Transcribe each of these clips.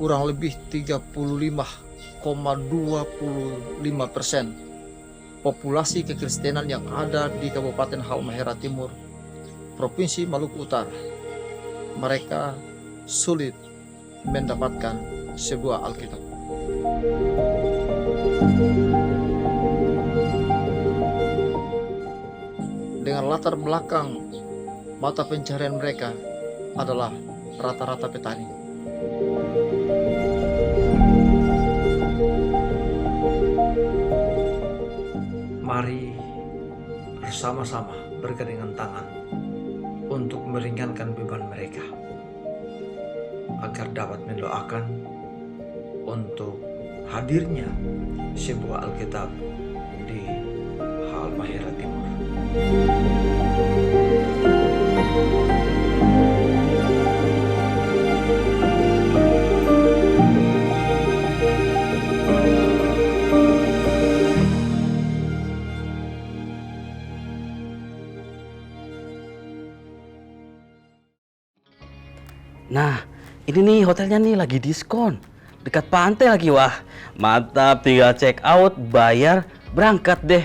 kurang lebih 35,25% populasi kekristenan yang ada di Kabupaten Halmahera Timur, Provinsi Maluku Utara. Mereka sulit mendapatkan sebuah Alkitab. Dengan latar belakang mata pencaharian mereka adalah rata-rata petani. Mari bersama-sama bergandengan tangan untuk meringankan beban mereka, agar dapat mendoakan untuk hadirnya sebuah Alkitab di Halmahera Timur. Nah, ini nih hotelnya nih lagi diskon. Dekat pantai lagi, wah. Mantap, tinggal check out, bayar, berangkat deh.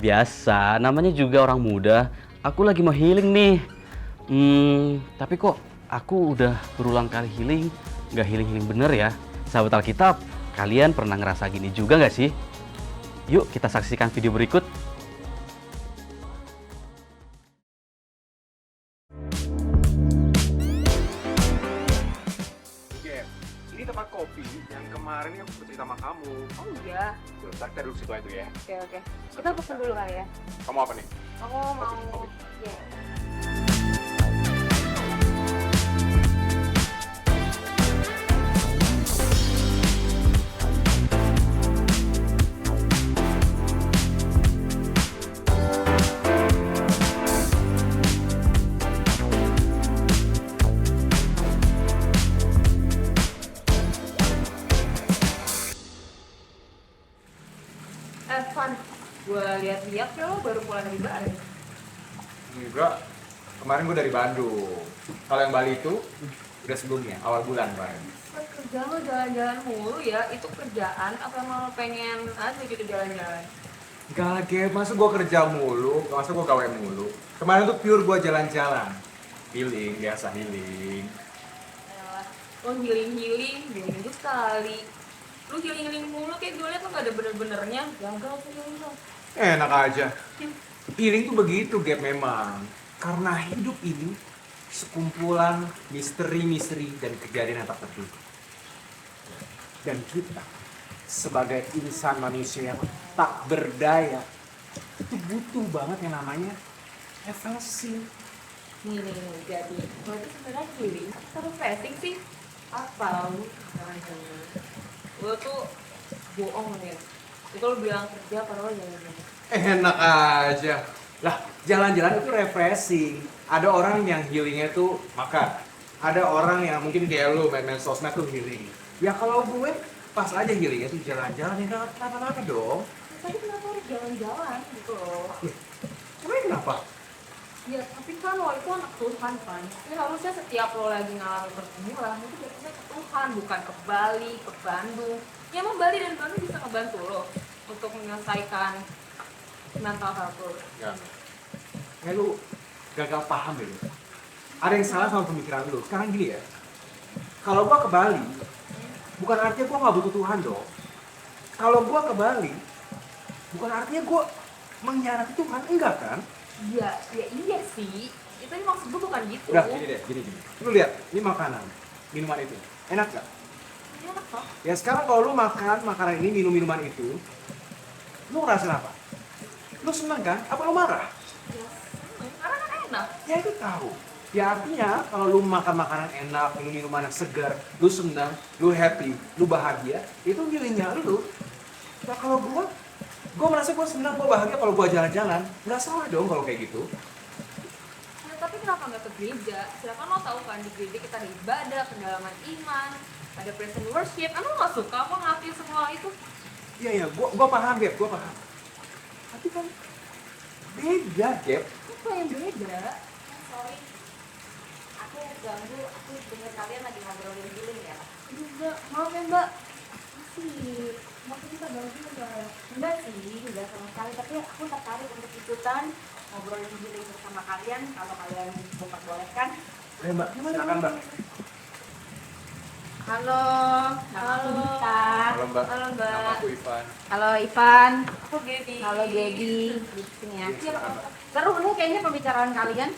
Biasa, namanya juga orang muda. Aku lagi mau healing nih. Tapi kok aku udah berulang kali healing, nggak healing-healing bener ya. Sahabat Alkitab, kalian pernah ngerasa gini juga nggak sih? Yuk kita saksikan video berikut. Ini tempat kopi yang kemarin aku cerita sama kamu. Oh iya. Bentar, kita duduk situ aja ya. Oke. Kita pesen dulu kali ya. Kamu apa nih? Aku mau. Kopi. Ya. Van, gue lihat-lihat ya lo baru pulang dari Bali. Enggak. Kemarin gue dari Bandung. Kalau yang Bali itu udah sebelumnya, awal bulan kemarin. Kerja lo jalan-jalan mulu ya, itu kerjaan apa emang lo pengen aja gitu jalan-jalan? Enggak lagi, masa gue kerja mulu, masa gue gawe mulu. Kemarin tuh pure gue jalan-jalan. Healing, biasa healing. Yalah, lo healing-healing, minggu sekali. Lu healing-healing mulu kayak gue liat lo gak ada bener-benernya. Gagal tuh healing lo. Enak aja. Healing tuh begitu, Gap, memang. Karena hidup ini sekumpulan misteri-misteri dan kejadian yang tak terduga. Dan kita sebagai insan manusia yang tak berdaya itu butuh banget yang namanya refreshing. Nih, jadi lo tuh sebenarnya healing terus refreshing sih. Apa lu? Jangan-jangan lo tuh bohong ya. Itu lo bilang kerja padahal lo jalan-jalan. Enak aja. Lah, jalan-jalan itu refreshing. Ada orang yang healingnya tuh makan. Ada orang yang mungkin kayak lu main-main sosmed tuh healing. Ya kalau gue pas aja healingnya tuh jalan-jalan, ya nggak kenapa-napa dong. Tapi kenapa harus jalan-jalan gitu loh? Emang kenapa? Ya tapi kan lo itu anak Tuhan kan. Ya harusnya setiap lo lagi ngalamin pergumulan itu biasanya ke Tuhan, bukan ke Bali, ke Bandung. Ya emang Bali dan Bandung bisa ngebantu lo untuk menyelesaikan mental health lo. Ya. Lu gagal paham ya lu. Ada yang salah sama pemikiran lu. Sekarang gini ya. Kalau gua ke Bali, bukan artinya gua nggak butuh Tuhan dong. Kalau gua ke Bali, bukan artinya gua mengkhianati Tuhan, enggak kan? Iya sih. Itu maksud gue bukan gitu. Udah, gini deh, gini. Lu lihat, ini makanan, minuman itu. Enak gak? Enak kok. Ya sekarang kalau lu makan makanan ini, minum minuman itu, lu ngerasain apa? Lu seneng kan? Apa lu marah? Ya seneng, karena kan enak. Ya itu tahu. Ya artinya kalau lu makan makanan enak, minum minuman yang segar, lu senang, lu happy, lu bahagia, itu healingnya lu. Nah kalau gua merasa gua senang, gua bahagia kalau gua jalan-jalan. Nggak salah dong kalau kayak gitu. Ya, tapi kenapa nggak ke gereja? Sedangkan lo tahu kan di gereja kita ada ibadah, pendalaman iman, ada praise and worship. Emang lo gak suka apa ngelakuin semua itu? Iya, gua paham, Gap, gua paham. Tapi kan beda, Gap. Apa yang beda? Sorry. aku ganggu, aku dengar kalian lagi ngobrolin healing ya. Aduh mbak, maaf ya mbak. Masih, maksud kita ganggu mbak. Enggak sih, enggak sama sekali, tapi aku tertarik untuk ikutan ngobrolin healing bersama kalian kalau kalian memperbolehkan. Mbak, silakan Mbak. Halo, halo Dita. Halo Mbak. Halo, Mbak. Nama aku Ivan. Halo Ivan. Aku Gaby. Halo Gaby. Di sini ya. Iya, silakan, Mbak. Seru nih kayaknya pembicaraan kalian.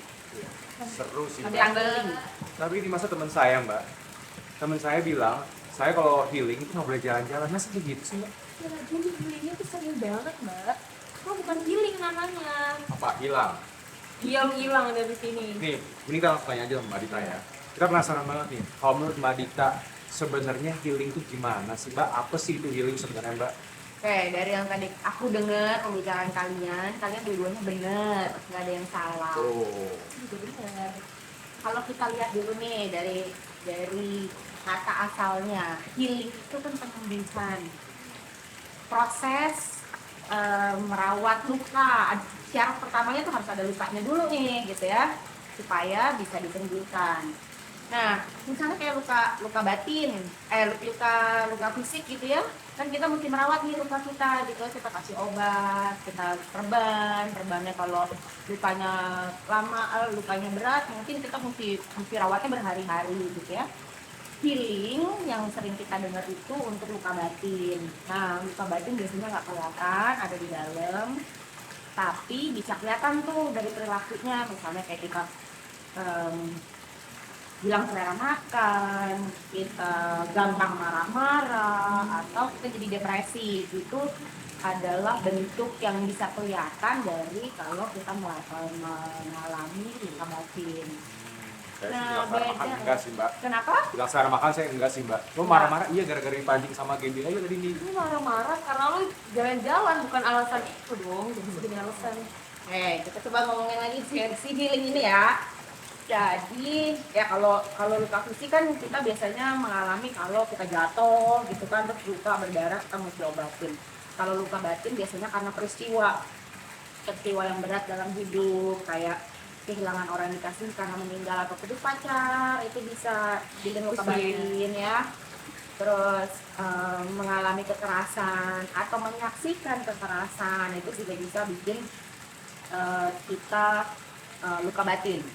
Seru sih Ada Mbak. yang healing. Tapi ini masa teman saya Mbak. Teman saya bilang, saya kalau healing itu nggak boleh jalan-jalan. Masa begitu sih Mbak? Ya jadi healingnya tuh sering banget mbak. Itu bukan healing namanya. Apa hilang? Dia hilang dari sini. Nih, ini kita langsung tanya aja sama Mbak Dita ya. Kita penasaran banget nih. Kalau menurut Mbak Dita, sebenarnya healing itu gimana sih Mbak? Apa sih itu healing sebenarnya Mbak? Oke, dari yang tadi aku dengar pembicaraan kalian dua-duanya bener, nggak ada yang salah. Oh, Itu bener. Kalau kita lihat dulu nih dari kata asalnya, healing itu kan penyembuhan. Proses merawat luka. Syarat pertamanya tuh harus ada lukanya dulu nih, gitu ya, supaya bisa disembuhkan. Nah, misalnya kayak luka batin, luka fisik gitu ya, kan kita mesti merawat nih luka kita, gitu. Kita kasih obat, kita perbannya kalau lukanya lama, lukanya berat, mungkin kita mesti rawatnya berhari-hari, gitu ya. Healing yang sering kita dengar itu untuk luka batin. Nah, luka batin biasanya nggak kelihatan, ada di dalam, tapi bisa kelihatan tuh dari perilakunya, misalnya kayak kita hilang selera makan, kita gampang marah-marah, atau kita jadi depresi. Itu adalah bentuk yang bisa kelihatan dari kalau kita mengalami luka batin. saya sih Nah, bilang selera makan beda. enggak sih Mbak. Kenapa? Bilang selera makan saya enggak sih Mbak. Lo marah-marah iya gara-gara dipancing sama Gaby aja tadi nih. Lu marah-marah karena lu jalan-jalan, bukan alasan itu dong. Jadi alasan. Kita coba ngomongin lagi versi healing ini ya. Jadi ya kalau luka fisik kan kita biasanya mengalami kalau kita jatuh gitu kan, terus luka berdarah kita mesti obatin. Kalau luka batin biasanya karena peristiwa yang berat dalam hidup, kayak kehilangan orang yang dikasih karena meninggal atau putus pacar, itu bisa jadi luka batin ya. Terus mengalami kekerasan atau menyaksikan kekerasan, itu juga bisa bikin kita luka batin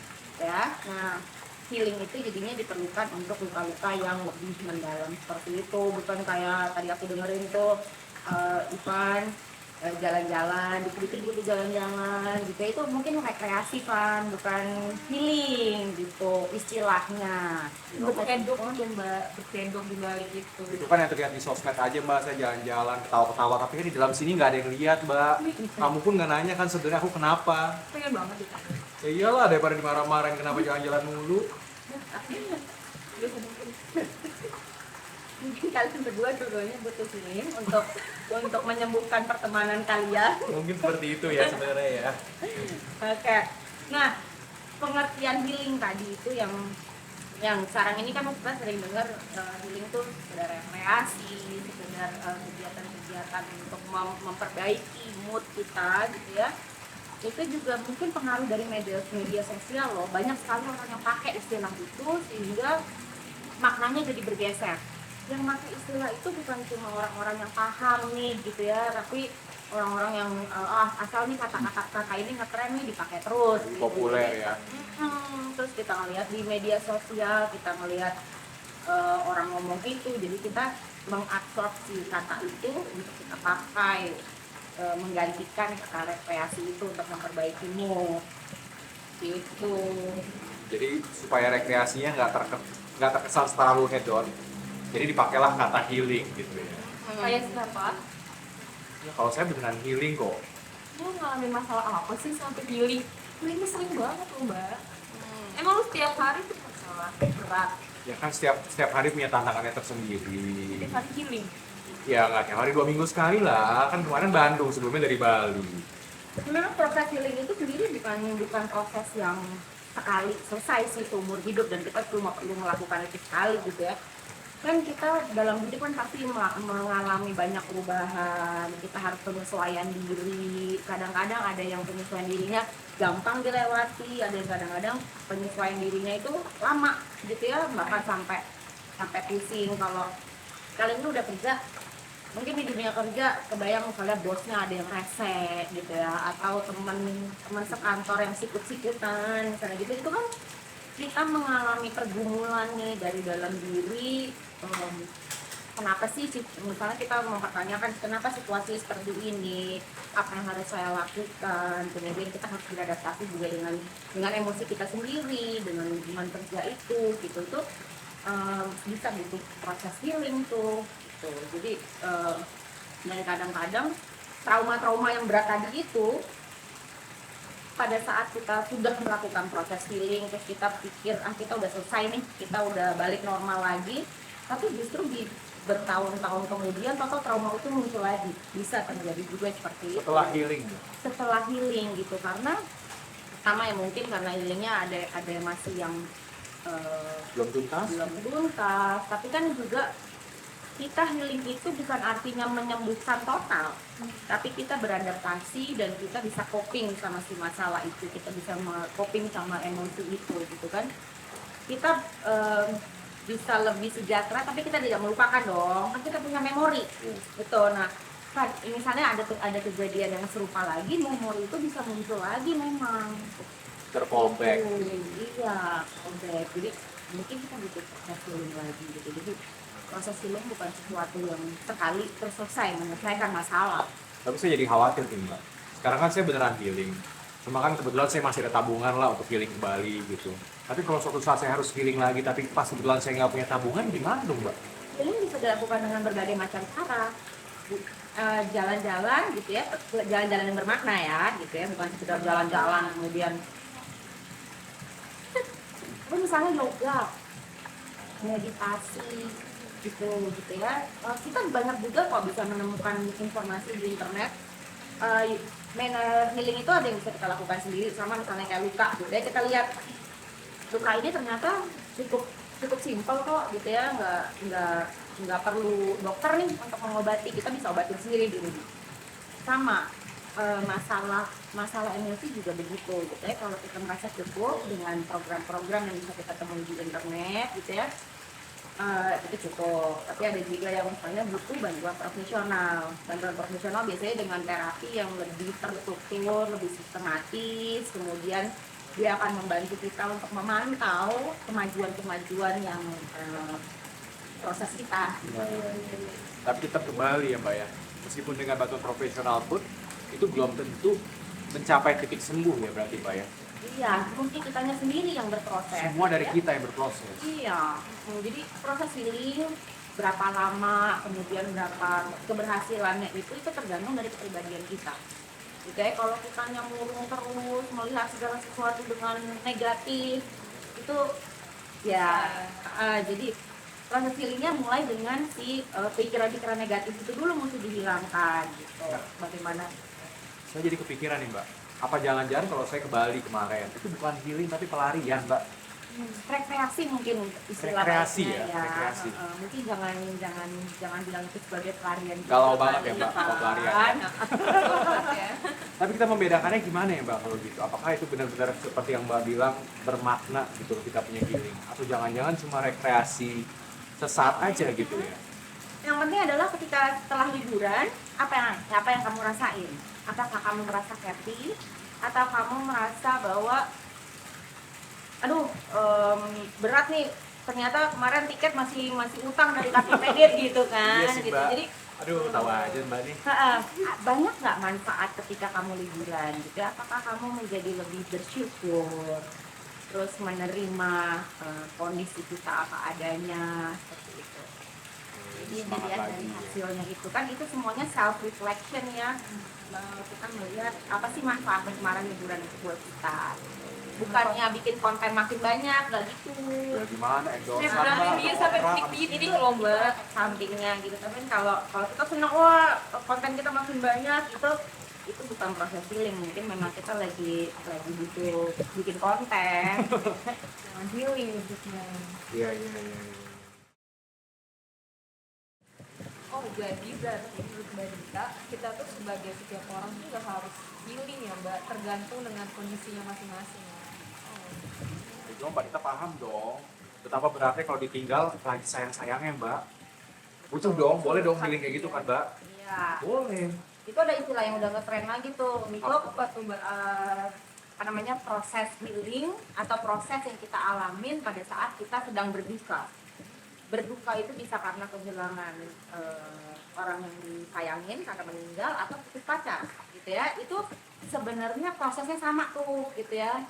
ya. Nah, healing itu jadinya diperlukan untuk luka-luka yang lebih mendalam seperti itu, bukan kayak tadi aku dengerin tuh Ivan jalan-jalan, dikit-dikit gitu jalan-jalan gitu, itu mungkin rekreasi kan, bukan healing gitu istilahnya. Berkedok tuh mbak, berkedok di balik itu. Itu kan yang terlihat di sosmed aja Mbak, saya jalan-jalan ketawa-ketawa, tapi kan di dalam sini nggak ada yang lihat Mbak. Kamu pun nggak nanya kan sebenarnya aku kenapa. Pengen banget ditanya. Ya iyalah, daripada dimarah-marahin kenapa jalan-jalan mulu. Mungkin kalian berdua dua-duanya butuh healing untuk menyembuhkan pertemanan kalian. Mungkin seperti itu ya sebenarnya ya. Oke. Nah, pengertian healing tadi itu yang sekarang ini kan kita sering dengar healing itu sekedar rekreasi, sekedar kegiatan-kegiatan untuk memperbaiki mood kita gitu ya. Itu juga mungkin pengaruh dari media sosial loh. Banyak sekali orang yang pakai istilah itu sehingga maknanya jadi bergeser. Yang pakai istilah itu bukan cuma orang-orang yang paham nih gitu ya, tapi orang-orang yang asal nih kata-kata ini ngetren nih dipakai terus gitu. Populer ya. Terus kita ngelihat di media sosial, kita ngelihat orang ngomong itu, jadi kita mengabsorpsi kata itu untuk kita pakai, menggantikan kata rekreasi itu untuk memperbaiki mood gitu. Jadi supaya rekreasinya nggak terkesan terlalu hedon, jadi dipakailah kata healing gitu ya. Kayak siapa? Ya kalau saya beneran healing kok. Lu ngalamin masalah apa sih sampai healing? Lu ini sering banget loh mbak. Emang lu setiap hari tuh masalah berat? Ya kan setiap hari punya tantangannya tersendiri. Setiap hari healing? Ya nggak tiap hari 2 minggu sekali lah. Kan kemarin Bandung, sebelumnya dari Bali. Memang proses healing itu sendiri bukan proses yang sekali selesai sih seumur hidup, dan kita cuma perlu melakukan itu sekali gitu ya. kan kita dalam hidup kan pasti mengalami banyak perubahan, kita harus penyesuaian diri. Kadang-kadang ada yang penyesuaian dirinya gampang dilewati, ada yang kadang-kadang penyesuaian dirinya itu lama gitu ya, bahkan sampai sampai pusing. Kalau kalian ini udah kerja, mungkin di dunia kerja kebayang misalnya bosnya ada yang rese gitu ya, atau teman sekantor yang sikut-sikutan misalnya gitu, itu kan kita mengalami pergumulan nih dari dalam diri. Kenapa sih misalnya kita mempertanyakan kenapa situasi seperti ini, apa yang harus saya lakukan, kemudian kita harus beradaptasi juga dengan emosi kita sendiri, dengan lingkungan kerja itu gitu tuh, bisa butuh proses healing tuh gitu. Jadi dan kadang-kadang trauma-trauma yang berat tadi itu pada saat kita sudah melakukan proses healing, terus kita pikir kita udah selesai nih, kita udah balik normal lagi, tapi justru di bertahun-tahun kemudian trauma itu muncul lagi. Bisa terjadi juga seperti itu Setelah healing. setelah healing gitu, karena pertama ya mungkin karena healingnya ada masih yang Belum tuntas? belum tuntas, tapi kan juga kita healing itu bukan artinya menyembuhkan total, tapi kita beradaptasi dan kita bisa coping sama si masalah itu, kita bisa coping sama emosi itu gitu kan. Kita bisa lebih sejahtera, tapi kita tidak melupakan dong, kan kita punya memori gitu. Nah kan misalnya ada kejadian yang serupa lagi, memori itu bisa muncul lagi memang Tercallback. iya, callback. Jadi mungkin kita butuh proses healing lagi gitu. Jadi proses healing bukan sesuatu yang sekali terus selesai menyelesaikan masalah. Tapi saya jadi khawatir nih Mbak. Sekarang kan saya beneran healing. Cuma kan kebetulan saya masih ada tabungan lah untuk healing kembali gitu. Tapi kalau suatu saat saya harus healing lagi, tapi pas kebetulan saya nggak punya tabungan, gimana dong Mbak? Healing bisa dilakukan dengan berbagai macam cara. Jalan-jalan gitu ya, jalan-jalan yang bermakna ya gitu ya, bukan sekedar jalan-jalan kemudian. Tapi misalnya yoga, meditasi gitu ya, kita banyak juga kok bisa menemukan informasi di internet. Healing itu ada yang bisa kita lakukan sendiri, sama misalnya kayak luka gitu ya, kita lihat luka ini ternyata cukup simpel kok gitu ya, nggak perlu dokter nih untuk mengobati, kita bisa obatin sendiri di rumah. Sama masalah emosi juga begitu gitu ya, kalau kita merasa cukup dengan program-program yang bisa kita temui di internet gitu ya, itu cukup. Tapi ada juga yang misalnya butuh bantuan profesional. Bantuan profesional biasanya dengan terapi yang lebih terstruktur, lebih sistematis, kemudian dia akan membantu kita untuk memantau kemajuan-kemajuan yang proses kita. Tapi tetap kembali ya Mbak ya. Meskipun dengan bantuan profesional pun, itu belum tentu mencapai titik sembuh ya berarti Mbak ya. Iya, mungkin kitanya sendiri yang berproses. Semua dari ya. kita yang berproses. Iya, jadi proses healing berapa lama, kemudian berapa keberhasilannya itu tergantung dari kepribadian kita. Jadi kalau kitanya murung terus melihat segala sesuatu dengan negatif, itu ya jadi proses healingnya mulai dengan si pikiran-pikiran negatif itu dulu mesti dihilangkan gitu. Bagaimana? Saya jadi kepikiran nih Mbak. Apa jangan-jangan kalau saya ke Bali kemarin, itu bukan healing tapi pelarian Mbak. Rekreasi mungkin istilah Rekreasi baiknya ya, rekreasi. mungkin jangan bilang itu sebagai pelarian Galau juga banget kali ya, Mbak, kalau kan. pelarian. Ya. Tapi kita membedakannya gimana ya Mbak kalau gitu? Apakah itu benar-benar seperti yang Mbak bilang bermakna gitu loh kita punya healing? Atau jangan-jangan cuma rekreasi sesaat aja gitu ya? Yang penting adalah ketika setelah liburan, apa yang kamu rasain? Apakah kamu merasa happy atau kamu merasa bahwa aduh berat nih, ternyata kemarin tiket masih utang dari kartu kredit gitu kan. Iya sih, gitu. Mbak. Jadi Aduh, tahu aja Mbak nih. banyak nggak manfaat ketika kamu liburan gitu? Apakah kamu menjadi lebih bersyukur, terus menerima kondisi kita apa adanya seperti itu? Jadi Semangat dilihat lagi dari ya. hasilnya itu kan, itu semuanya self reflection ya. Kita melihat apa sih manfaat kemarin liburan itu buat kita. Bukannya bikin konten makin banyak, nggak gitu. Ya gimana endorse Berarti dia sampai titik loh mbak. Sampingnya gitu. Tapi kalau kita senang, wah konten kita makin banyak itu bukan proses healing. Mungkin memang kita lagi butuh bikin konten. Jangan healing maksudnya. Iya. jadi berarti menurut Mbak Dita, kita tuh sebagai setiap orang tuh nggak harus healing ya Mbak, tergantung dengan kondisinya masing-masing. Itu Mbak Dita paham dong. Betapa beratnya kalau ditinggal lagi sayang-sayangnya Mbak. Butuh dong, boleh dong healing kayak gitu kan Mbak? Iya. Boleh. Itu ada istilah yang udah ngetren lagi tuh. Itu apa tuh Mbak? Apa namanya, proses healing atau proses yang kita alamin pada saat kita sedang berduka. Berduka itu bisa karena kehilangan orang yang disayangin karena meninggal atau putus pacar gitu ya. Itu sebenarnya prosesnya sama tuh gitu ya.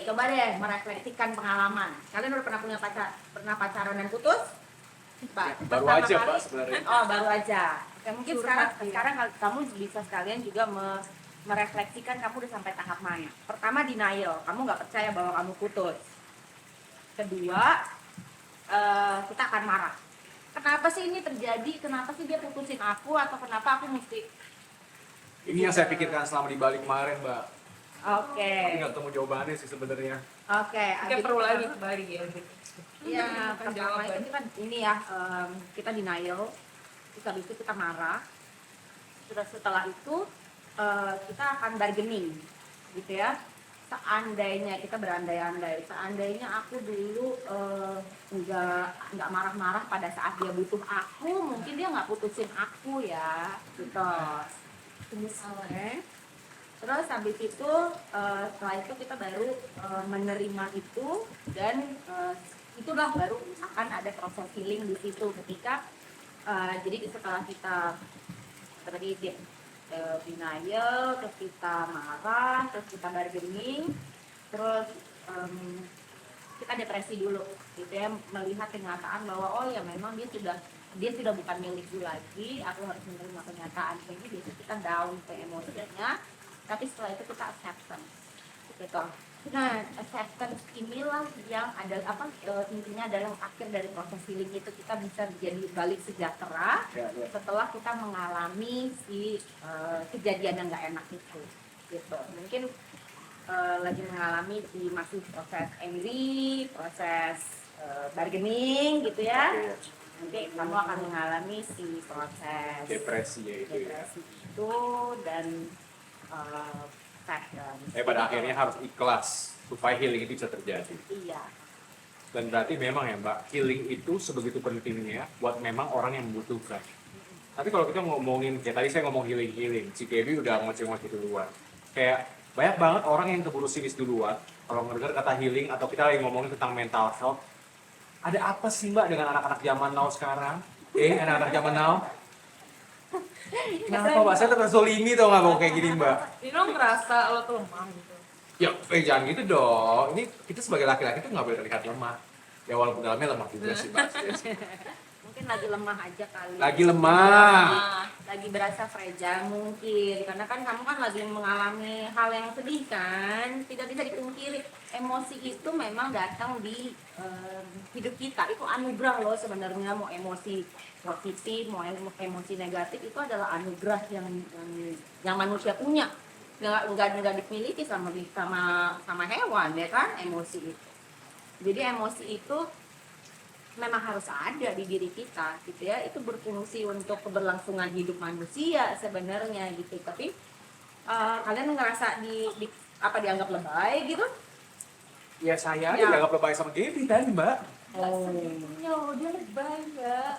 Coba deh merefleksikan pengalaman. Kalian udah pernah punya pacar, pernah pacaran dan putus? Baru Pertama aja kali- Mbak sebenarnya. Oh, baru aja. Oke, mungkin Curhat, sekarang kamu bisa sekalian juga merefleksikan kamu udah sampai tahap mana. Pertama, denial. Kamu nggak percaya bahwa kamu putus. Kedua, kita akan marah. Kenapa sih ini terjadi? Kenapa sih dia putusin aku? Atau kenapa aku mesti... Ini yang saya pikirkan selama di Bali kemarin Mbak. Oke. Tapi nggak ketemu jawabannya sih sebenarnya. Oke. Kayak perlu lagi kembali ya. Iya, Kan pertama jawaban. itu kita ini ya, kita denial. Terus habis itu kita marah. Terus setelah itu kita akan bargaining, gitu ya. Seandainya kita berandai-andai, seandainya aku dulu nggak marah-marah pada saat dia butuh aku, mungkin dia nggak putusin aku ya, gitu. Misalnya. Terus habis itu setelah itu kita baru menerima itu dan itulah baru akan ada proses healing di situ ketika jadi setelah kita tadi denial, terus kita marah, terus kita bargaining, terus kita depresi dulu, gitu ya, melihat kenyataan bahwa oh ya memang dia sudah bukan milikku lagi, aku harus menerima kenyataan ini. Biasanya kita down ke emosinya, tapi setelah itu kita acceptance, gitu. Nah, acceptance inilah yang ada intinya adalah akhir dari proses healing itu, kita bisa jadi balik sejahtera Ya. setelah kita mengalami si kejadian yang nggak enak itu, gitu. Mungkin lagi mengalami masih proses angry, proses bargaining, gitu ya. Nanti kamu akan mengalami si proses Depresi ya itu ya. depresi itu dan sadness. Pada akhirnya harus ikhlas supaya healing itu bisa terjadi. Iya. Dan berarti memang ya Mbak, healing itu sebegitu pentingnya buat memang orang yang membutuhkan. Tapi kalau kita ngomongin, kayak tadi saya ngomong healing, si Kebi udah ngoceh-ngoceh duluan. Kayak banyak banget orang yang keburu sinis duluan, kalau mendengar kata healing atau kita lagi ngomongin tentang mental health. Ada apa sih Mbak dengan anak-anak zaman now sekarang? Anak-anak zaman now? Kenapa Mbak? Saya tuh terzolimi tau nggak mau kayak gini Mbak? Jadi lo ngerasa lo tuh lemah gitu. Ya, jangan gitu dong. Ini kita sebagai laki-laki tuh nggak boleh terlihat lemah. Ya walaupun dalamnya lemah juga sih Mbak. Mungkin lagi lemah aja kali. Lagi lemah. Lagi berasa fragile mungkin. Karena kan kamu kan lagi mengalami hal yang sedih kan. Tidak bisa dipungkiri. Emosi itu memang datang di hidup kita. Itu anugerah loh sebenarnya. Mau emosi positif, mau emosi negatif, itu adalah anugerah yang manusia punya. Nggak dimiliki sama hewan ya kan, emosi itu. Jadi emosi itu memang harus ada di diri kita gitu ya. Itu berfungsi untuk keberlangsungan hidup manusia sebenarnya gitu. Tapi kalian ngerasa dianggap lebay gitu? Ya saya Ya. dianggap lebay sama Gaby tadi Mbak. Ya dia lebay Mbak.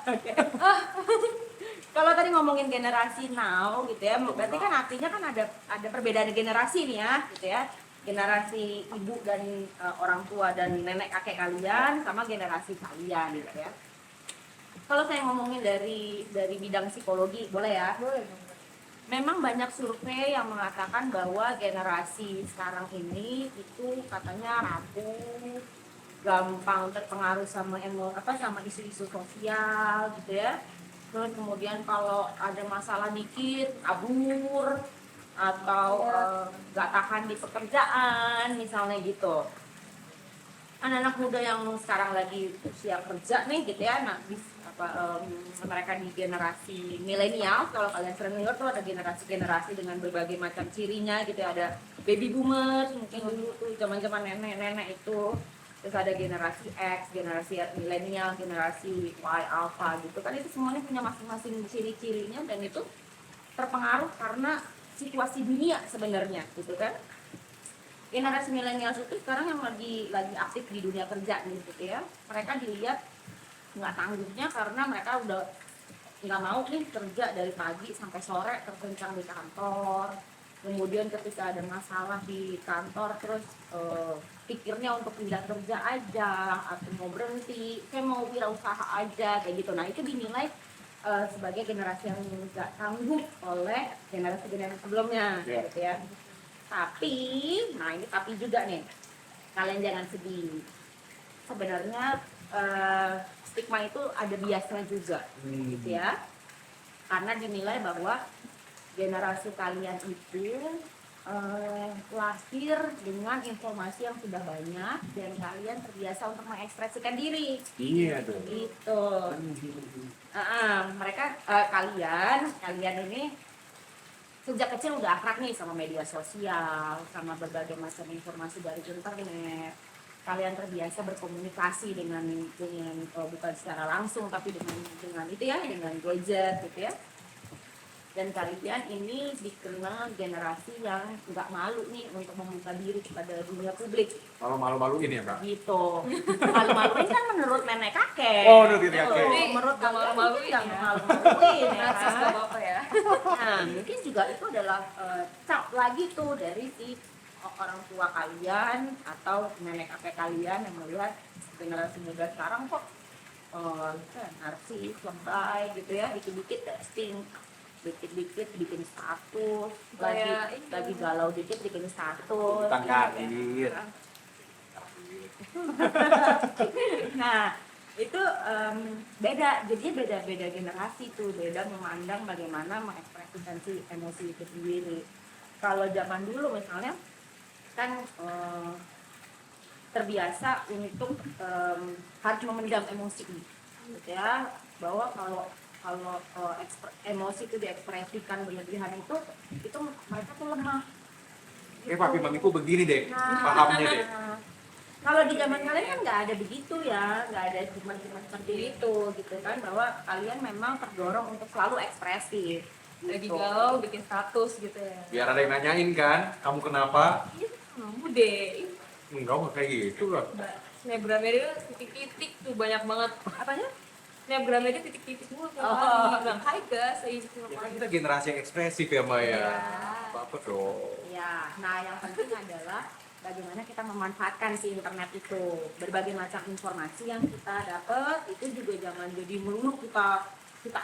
Kalau tadi ngomongin generasi now gitu ya, berarti kan artinya kan ada perbedaan generasi nih ya gitu ya. Generasi ibu dan orang tua dan nenek kakek kalian sama generasi kalian gitu ya. Kalau saya ngomongin dari bidang psikologi, boleh ya? Boleh dong. Memang banyak survei yang mengatakan bahwa generasi sekarang ini itu katanya rapuh, gampang terpengaruh sama isu-isu sosial gitu ya. Terus kemudian kalau ada masalah dikit kabur atau nggak tahan di pekerjaan misalnya gitu. Anak-anak muda yang sekarang lagi usia kerja nih gitu ya, mereka di generasi milenial, kalau kalian sering dengar tuh ada generasi-generasi dengan berbagai macam cirinya gitu ya. Ada baby boomers mungkin dulu tuh zaman-zaman nenek-nenek itu, terus ada generasi X, generasi milenial, generasi Y, alpha gitu kan, itu semuanya punya masing-masing ciri-cirinya dan itu terpengaruh karena situasi dunia sebenarnya gitu kan. Generasi milenial itu sekarang yang lagi aktif di dunia kerja nih gitu ya, mereka dilihat nggak tanggungnya karena mereka udah nggak mau nih kerja dari pagi sampai sore terkencang di kantor. Kemudian ketika ada masalah di kantor terus pikirnya untuk pindah kerja aja atau mau berhenti, kayak mau wirausaha aja kayak gitu. Nah itu dinilai sebagai generasi yang nggak tangguh oleh generasi-generasi sebelumnya, gitu ya. Tapi, nah ini tapi juga nih, kalian jangan sedih. Sebenarnya stigma itu ada biasnya juga, gitu ya. Karena dinilai bahwa generasi kalian itu lahir dengan informasi yang sudah banyak dan kalian terbiasa untuk mengekspresikan diri. Iya tuh. Gitu. Mereka kalian ini sejak kecil udah akrab nih sama media sosial, sama berbagai macam informasi dari internet. Kalian terbiasa berkomunikasi dengan bukan secara langsung tapi dengan itu ya, dengan gadget gitu ya. Dan kalian ini dikenal generasi yang nggak malu nih untuk membuka diri kepada dunia publik. Kalau malu-maluin ya Mbak? Gitu. Malu-maluin kan menurut nenek kakek. Oh, menurut nenek kakek. Menurut Nggak malu-maluin yang ya. malu-maluin ya Narsis kan? gak apa-apa ya. Nah, mungkin juga itu adalah cap lagi tuh dari si orang tua kalian atau nenek kakek kalian yang melihat generasi muda sekarang kok narsis, lebay gitu ya, dikit-dikit testing, dikit-dikit bikin status, lagi galau dikit bikin status. Tangkadir. Nah, itu beda, jadi beda generasi tuh, beda memandang bagaimana mengekspresikan si emosi itu sendiri. Kalau zaman dulu misalnya kan terbiasa untuk harus memendam emosi gitu ya, bahwa kalau emosi itu diekspresikan berlebihan itu mereka tuh lemah. Papi mamiku begini deh, pahamnya deh. Kalau di zaman kalian kan nggak ada begitu ya, nggak ada cuma seperti itu gitu kan, bahwa kalian memang terdorong untuk selalu ekspresif. Lagi Gitu. galau bikin status gitu ya. Biar ada yang nanyain kan, kamu kenapa? Iya, kamu deh. Enggak kayak gitu lah. Snapgramnya dia titik-titik tuh banyak banget. Apanya? Snapgramnya dia titik-titik mulu tiap Oh. hari. Bilang, hai guys, saya Ya kan kita generasi yang ekspresif ya Mbak ya. Iya. Apa dong? Ya, nah yang penting adalah bagaimana kita memanfaatkan si internet itu. Berbagai macam informasi yang kita dapat itu juga jangan jadi melulu kita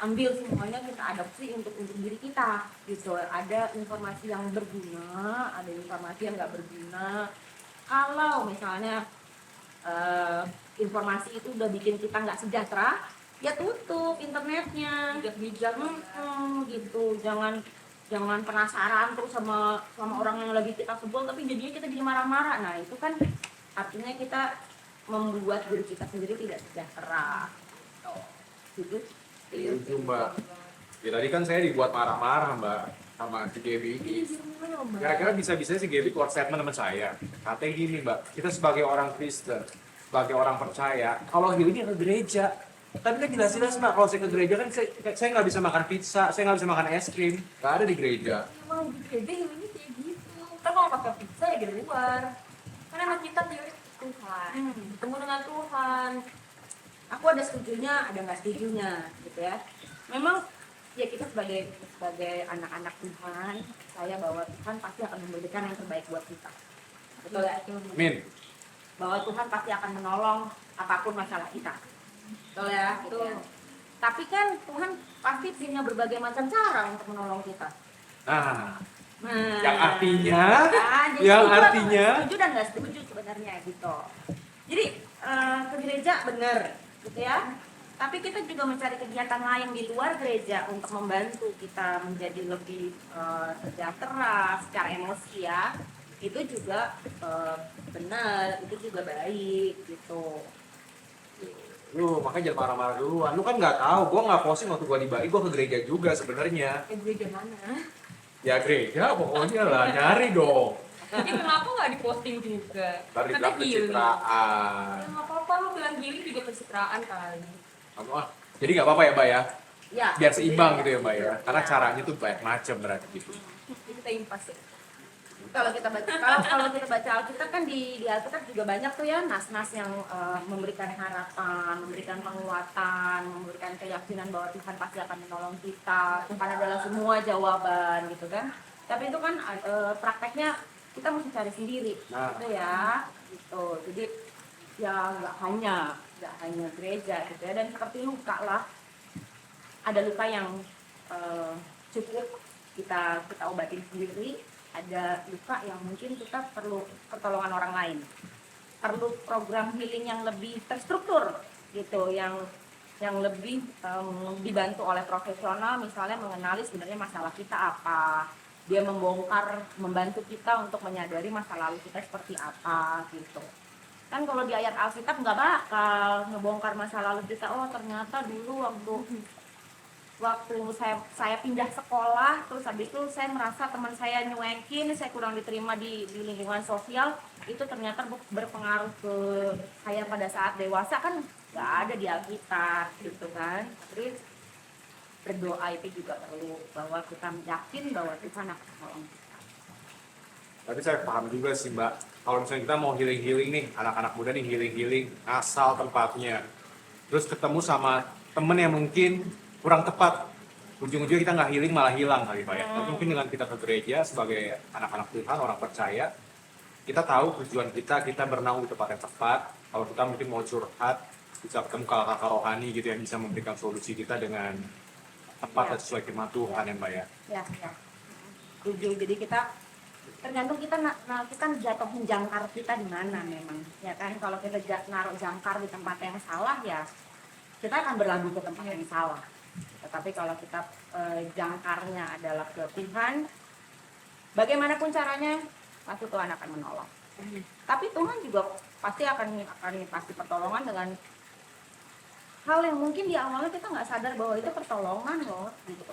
ambil semuanya, kita adopsi untuk diri kita gitu. Ada informasi yang berguna, ada informasi yang nggak berguna. Kalau misalnya informasi itu udah bikin kita nggak sejahtera, ya tutup internetnya. bijak-bijak. Gitu, jangan penasaran terus sama orang yang lagi kita sebel tapi jadinya kita jadi marah-marah. Nah itu kan artinya kita membuat diri kita sendiri tidak sejahtera gitu. Itu Mbak. Ya tadi kan saya dibuat marah-marah Mbak sama si Gaby ini. Kira-kira bisa-bisanya si Gaby keluar statement sama saya. Katanya gini Mbak, kita sebagai orang Kristen, sebagai orang percaya, kalau healingnya ke gereja. Tapi kan jelas-jelas Mbak, kalau saya ke gereja kan saya nggak bisa makan pizza, saya nggak bisa makan es krim. Nggak ada di gereja. Emang di gereja ini kayak gitu. Ntar kalau pakai pizza ya di luar. Karena emang kita teori Tuhan. Bertemu dengan Tuhan. Aku ada setujunya, ada nggak setujunya gitu ya. Memang ya kita sebagai anak-anak Tuhan, saya bahwa Tuhan pasti akan memberikan yang terbaik buat kita. Betul ya? Min, Bahwa Tuhan pasti akan menolong apapun masalah kita. Betul ya? Gitu ya. Tapi kan Tuhan pasti punya berbagai macam cara untuk menolong kita. nah, Nah, yang artinya, jadi yang setuju atau artinya, nggak setuju dan nggak setuju sebenarnya gitu. Jadi ke gereja bener, gitu ya. Tapi kita juga mencari kegiatan lain di luar gereja untuk membantu kita menjadi lebih sejahtera secara emosi ya. Itu juga benar, itu juga baik gitu. lu makanya jangan marah-marah duluan. Lu kan nggak tahu, gua nggak posting waktu gua di Bali, gua ke gereja juga sebenarnya. Ke gereja mana? Ya gereja pokoknya lah, nyari dong. Jadi kenapa nggak diposting juga? Ntar Kata dibilang healing. pencitraan. Ya nggak apa-apa, lo bilang healing juga pencitraan kali. Kamu ah. Jadi nggak apa-apa ya, Mbak ya? Ya, Biar seimbang gitu ya, Mbak ya? Karena Ya. caranya tuh banyak macam berarti gitu. Jadi kita impas ya. Kalau kita baca kalau kita baca Alkitab kan di Alkitab juga banyak tuh ya nas-nas yang memberikan harapan, memberikan penguatan, memberikan keyakinan bahwa Tuhan pasti akan menolong kita. Tuhan adalah semua jawaban gitu kan. Tapi itu kan prakteknya kita mesti cari sendiri Nah. gitu ya. Gitu. Jadi ya nggak hanya gereja gitu ya, dan seperti luka lah, ada luka yang cukup kita obatin sendiri, ada luka yang mungkin kita perlu pertolongan orang lain, perlu program healing yang lebih terstruktur gitu, yang lebih dibantu oleh profesional, misalnya mengenali sebenarnya masalah kita apa, dia membantu kita untuk menyadari masa lalu kita seperti apa gitu. Kan kalau di ayat Alkitab nggak bakal ngebongkar masa lalu kita, oh ternyata dulu waktu saya pindah sekolah, terus habis itu saya merasa teman saya nyuekin, saya kurang diterima di lingkungan sosial, itu ternyata berpengaruh ke saya pada saat dewasa, kan nggak ada di Alkitab gitu kan. Terus berdoa itu juga perlu, bahwa kita yakin bahwa Tuhan akan menolong kita. Tapi saya paham juga sih, Mbak. Kalau misalnya kita mau healing nih, anak-anak muda nih healing, asal tempatnya. Terus ketemu sama temen yang mungkin kurang tepat. Ujung-ujungnya kita nggak healing, malah hilang kali Pak ya. Tapi mungkin dengan kita ke gereja sebagai anak-anak Tuhan, orang percaya, kita tahu tujuan kita bernaung di tempat yang tepat. Kalau kita mungkin mau curhat, bisa ketemu kakak-kakak rohani gitu yang bisa memberikan solusi kita dengan tepat dan sesuai firman Tuhan ya Mbak ya. Ya. Setuju. Jadi kita tergantung kita jatuhin jangkar kita di mana memang, ya kan. Kalau kita naruh jangkar di tempat yang salah, ya kita akan berlabuh ke tempat yang salah. Tetapi kalau kita jangkarnya adalah ke Tuhan, bagaimanapun caranya pasti Tuhan akan menolong. Tapi Tuhan juga pasti akan pasti pertolongan dengan hal yang mungkin di awalnya kita nggak sadar bahwa itu pertolongan loh gitu.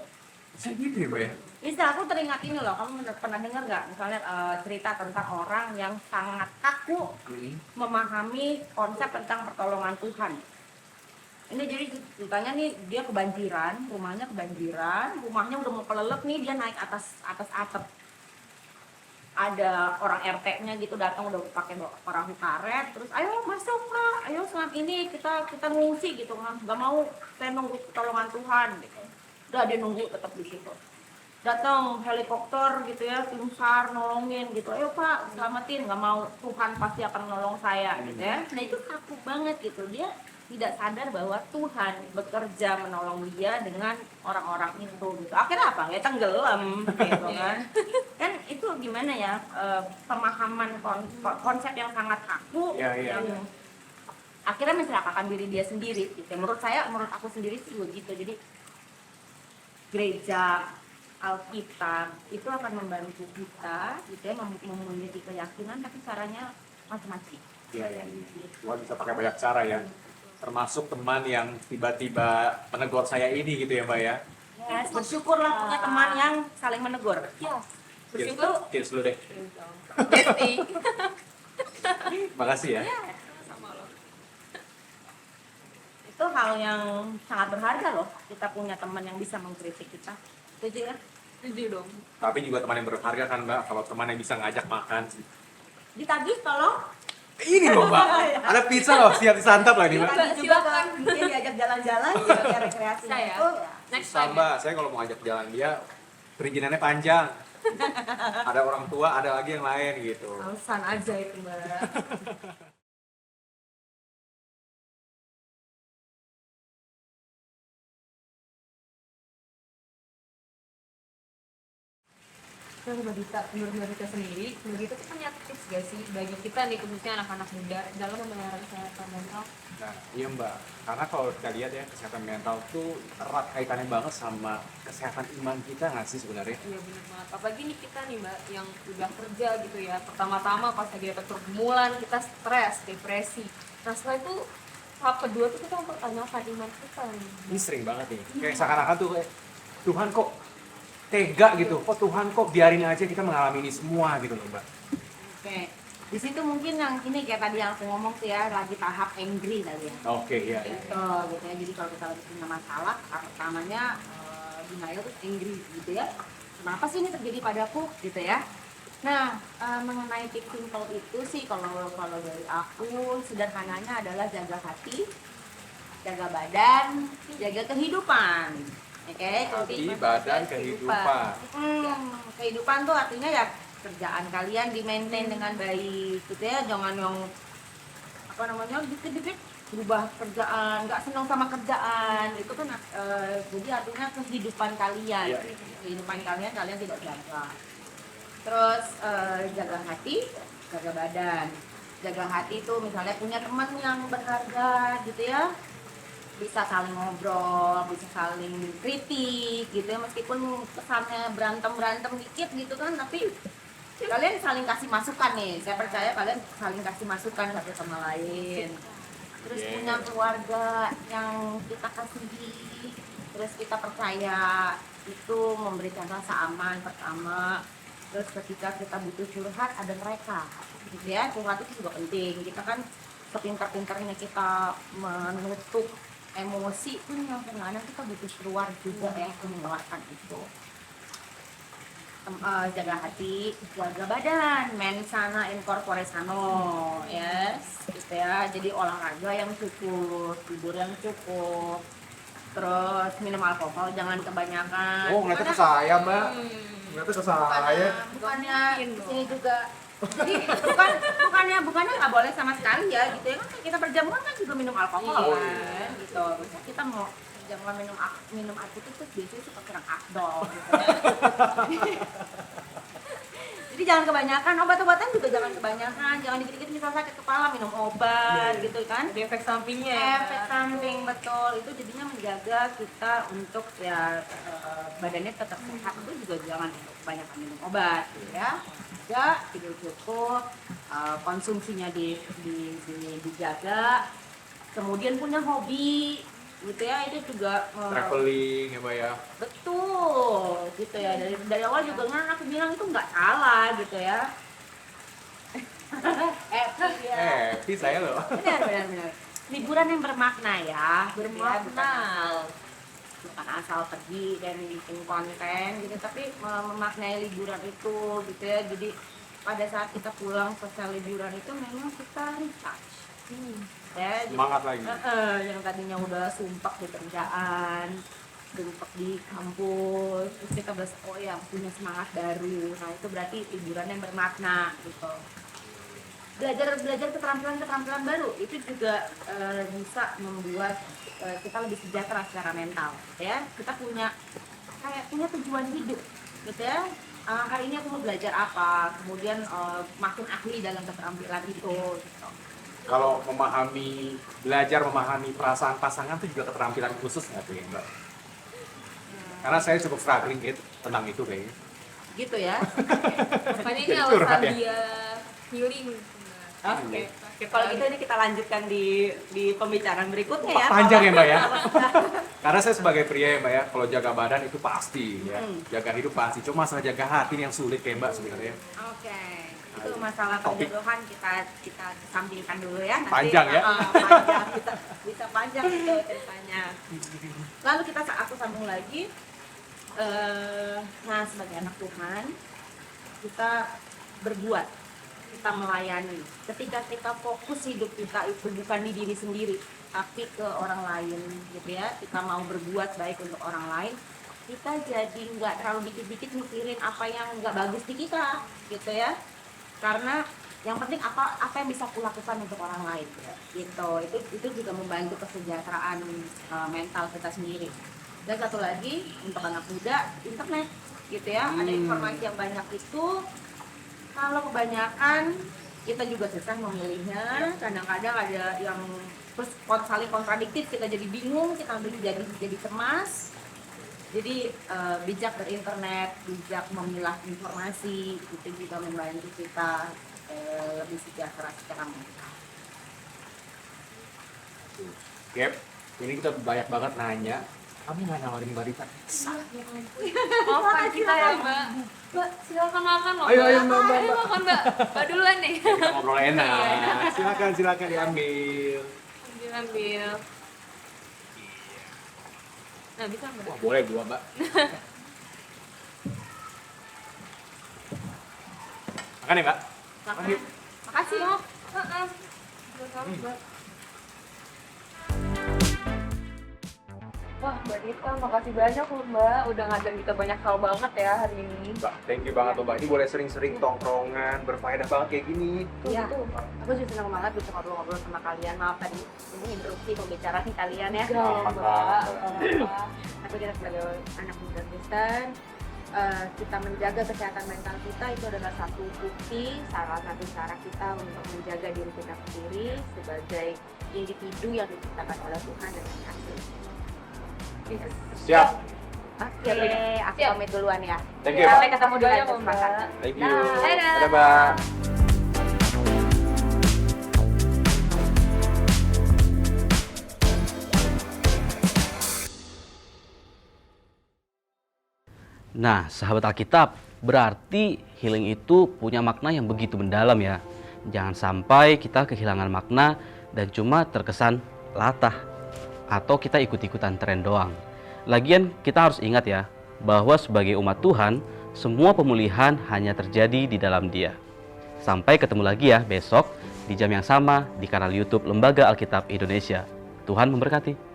Bisa gitu ya Mbak ya? Bisa, aku teringat ini loh, kamu pernah dengar nggak misalnya cerita tentang orang yang sangat kaku memahami konsep tentang pertolongan Tuhan. Ini jadi ceritanya nih, dia kebanjiran, rumahnya udah mau kelelep nih, dia naik atas atap. Ada orang RT-nya gitu datang, udah pakai perahu karet, terus ayo masuk Pak, ayo saat ini kita ngungsi gitu kan, nggak mau saya nunggu pertolongan Tuhan gitu. Udah dia nunggu tetap di situ. Datang helikopter gitu ya, tim SAR nolongin gitu, ayo Pak selamatin, nggak mau, Tuhan pasti akan menolong saya gitu ya. Nah itu kaku banget gitu, dia tidak sadar bahwa Tuhan bekerja menolong dia dengan orang-orang itu gitu. Akhirnya apa? Ya tenggelam gitu kan. Kan itu gimana ya, pemahaman konsep yang sangat kaku yang akhirnya mencelakakan diri dia sendiri gitu. Menurut aku sendiri sih begitu. Jadi gereja Alkitab itu akan membantu kita gitu ya, memiliki keyakinan, tapi caranya macam-macam. Iya. Wah, bisa pakai banyak cara ya. Termasuk teman yang tiba-tiba menegur saya ini gitu ya Mbak ya. Yes, bersyukurlah punya teman yang saling menegur. Ya, Bersyukur. Cheers dulu deh. Besti. Makasih ya. Sama lo. Itu hal yang sangat berharga loh, kita punya teman yang bisa mengkritik kita. Setuju ya? Setuju dong. Tapi juga teman yang berharga kan Mbak, kalau teman yang bisa ngajak makan. Ditagih tolong. Ini loh Mbak, ada pizza loh, siap disantap lah ini Mbak. Ditagih juga kan, mungkin diajak jalan-jalan gitu ya, rekreasi Saya. itu ya. Next Susah time. Mbak, saya kalau mau ajak jalan dia, perizinannya panjang. Ada orang tua, ada lagi yang lain gitu. Alasan aja itu Mbak. Nah, menurut Dita sendiri, menurut Dita tuh punya tips gak sih bagi kita nih, khususnya anak-anak muda dalam memelihara kesehatan mental? Nah, iya Mbak, karena kalau kita lihat ya, kesehatan mental tuh erat kaitannya banget sama kesehatan iman kita nggak sih sebenarnya? Iya benar banget. Apalagi nih kita nih Mbak yang udah kerja gitu ya. Pertama-tama pas lagi dapat pergumulan kita stres, depresi. Nah setelah itu tahap kedua tuh kita mempertanyakan iman kita nih. Ini sering banget nih, kayak seakan-akan tuh kayak, Tuhan kok tega gitu, kok Tuhan kok biarin aja kita mengalami ini semua gitu loh Mbak. Oke. Di situ mungkin yang ini kayak tadi yang aku ngomong tuh ya, lagi tahap angry kali ya. Oke, iya. Gitu, gitu ya. Jadi kalau kita lagi punya masalah, tahap pertamanya denial tuh angry gitu ya. Kenapa sih ini terjadi padaku gitu ya? Nah, mengenai tips simple itu sih kalau dari aku sederhananya adalah jaga hati, jaga badan, jaga kehidupan. Oke, Hati, badan, kehidupan. Kehidupan tuh artinya ya kerjaan kalian di maintain dengan baik gitu ya, jangan yang apa namanya dikit-dikit berubah kerjaan, nggak senang sama kerjaan itu kan jadi artinya kehidupan kalian, Iya. kehidupan kalian tidak jaga. Terus jaga hati, jaga badan. Jaga hati itu misalnya punya teman yang berharga gitu ya, bisa saling ngobrol, bisa saling kritik gitu ya, meskipun kesannya berantem dikit gitu kan, tapi kalian saling kasih masukan nih. Saya percaya kalian saling kasih masukan satu sama lain. Terus Yeah. punya keluarga yang kita kasihi, terus kita percaya itu memberikan rasa aman pertama. Terus ketika kita butuh curhat ada mereka gitu ya, curhat itu juga penting. Kita kan sepintar-pintarnya kita menutup emosi pun yang kadang kita butuh keluar juga ya, mengeluarkan itu. Jaga hati, jaga badan, mensana in corpore sano, yes, gitu ya. Jadi olahraga yang cukup, tidur yang cukup, terus minum alkohol jangan kebanyakan. Oh, ngeliatnya ke saya, Mbak. Ngeliatnya ke saya. Bukannya di sini juga. Jadi bukannya nggak boleh sama sekali ya, gitu ya kan kita berjamuan kan juga minum alkohol kan, gitu. Maksudnya kita mau jangan minum alkohol itu biasanya suka kurang afdol gitu ya. Jadi jangan kebanyakan, obat-obatan juga jangan kebanyakan, jangan dikit-dikit misal sakit kepala minum obat gitu kan. Ada efek sampingnya ya. Efek samping betul, itu jadinya menjaga kita untuk ya badannya tetap sehat, itu juga jangan kebanyakan minum obat gitu ya. Juga tidur cukup, konsumsinya dijaga, kemudian punya hobi gitu ya, itu juga Traveling ya, Mbak ya. betul gitu ya, dari awal juga kan aku bilang itu nggak salah gitu ya. Ya. Happy saya loh. Benar. Liburan yang bermakna ya, Bermakna. bukan asal pergi dan bikin konten gitu, tapi memaknai liburan itu gitu ya. Jadi pada saat kita pulang selesai liburan itu memang kita recharge. Ya, jadi, Semangat lagi. yang tadinya udah sumpek di kerjaan, sumpek di kampus, terus kita berasa oh ya punya semangat baru. Nah itu berarti liburan yang bermakna gitu. Belajar keterampilan baru itu juga bisa membuat kita lebih sejahtera secara mental ya. Kita punya tujuan hidup gitu ya. Hari ini aku mau belajar apa, kemudian makin ahli dalam keterampilan itu gitu. Kalau belajar memahami perasaan pasangan itu juga keterampilan khusus nggak tuh ya, Mbak? Karena saya cukup struggling gitu tentang itu kayaknya. Gitu ya. Makanya ini Jadi alasan curhat ya? dia healing. Oke. Kalau gitu ini kita lanjutkan di pembicaraan berikutnya ya. Panjang ya, Mbak ya. Karena saya sebagai pria ya, Mbak ya, kalau jaga badan itu pasti ya. Jaga hidup pasti. Cuma masalah jaga hati ini yang sulit kayak Mbak sebenarnya. Oke. Itu masalah Topik. penjodohan kita sampingkan dulu ya. Nanti, Panjang ya? Panjang bisa panjang itu ceritanya. Lalu aku sambung lagi. Nah sebagai anak Tuhan kita berbuat, kita melayani. Ketika kita fokus hidup kita itu bukan di diri sendiri, tapi ke orang lain gitu ya. Kita mau berbuat baik untuk orang lain, kita jadi nggak terlalu dikit-dikit mikirin apa yang nggak bagus di kita gitu ya. Karena yang penting apa yang bisa kulakukan untuk orang lain gitu. Itu juga membantu kesejahteraan mental kita sendiri. Dan satu lagi untuk anak muda, internet gitu ya. Ada informasi yang banyak itu, kalau kebanyakan kita juga susah memilihnya. Kadang-kadang ada yang terus saling kontradiktif, kita jadi bingung, kita jadi cemas. Jadi bijak berinternet, bijak memilah informasi, itu juga membantu kita lebih sejahtera secara mental. Gap, ini kita banyak banget nanya Kamu nggak nawarin Mbak Rita? Maafkan kita ya Mbak. Mbak, silakan makan loh. Ayo, Mbak. ayo, Mbak, Mbak, Ayo Mbak. makan Mbak. Mbak duluan nih. Kita ngobrol enak. Silakan diambil. Ambil. Nah, bisa Mbak. Wah, boleh gua, Mbak. Makan ya, Mbak? Makan. Yuk. Makasih. Sama-sama, Mbak. Wah, Mbak Rita, makasih banyak loh Mbak. Udah ngajarin kita banyak hal banget ya hari ini. Mbak, thank you banget loh, Mbak. Ini boleh sering-sering tongkrongan, berfaedah banget kayak gini. Iya, aku juga senang banget bisa ngobrol-ngobrol sama kalian. Maaf tadi ini interupsi pembicaraan kalian ya. Enggak, Mbak. Tapi kita sebagai anak muda Kristen, kita menjaga kesehatan mental kita itu adalah satu bukti, salah satu cara kita untuk menjaga diri kita sendiri sebagai individu yang diciptakan oleh Tuhan dengan kasih. Siap. Oke, aku Siap. pamit duluan ya. Thank you, Sampai Mbak. ketemu di Banyak lain loh, Mbak. kesempatan. Thank you. Dadah. Dadah, Mbak. Nah, sahabat Alkitab, berarti healing itu punya makna yang begitu mendalam ya. Jangan sampai kita kehilangan makna dan cuma terkesan latah atau kita ikut-ikutan tren doang. Lagian kita harus ingat ya, bahwa sebagai umat Tuhan, semua pemulihan hanya terjadi di dalam Dia. Sampai ketemu lagi ya besok di jam yang sama di kanal YouTube Lembaga Alkitab Indonesia. Tuhan memberkati.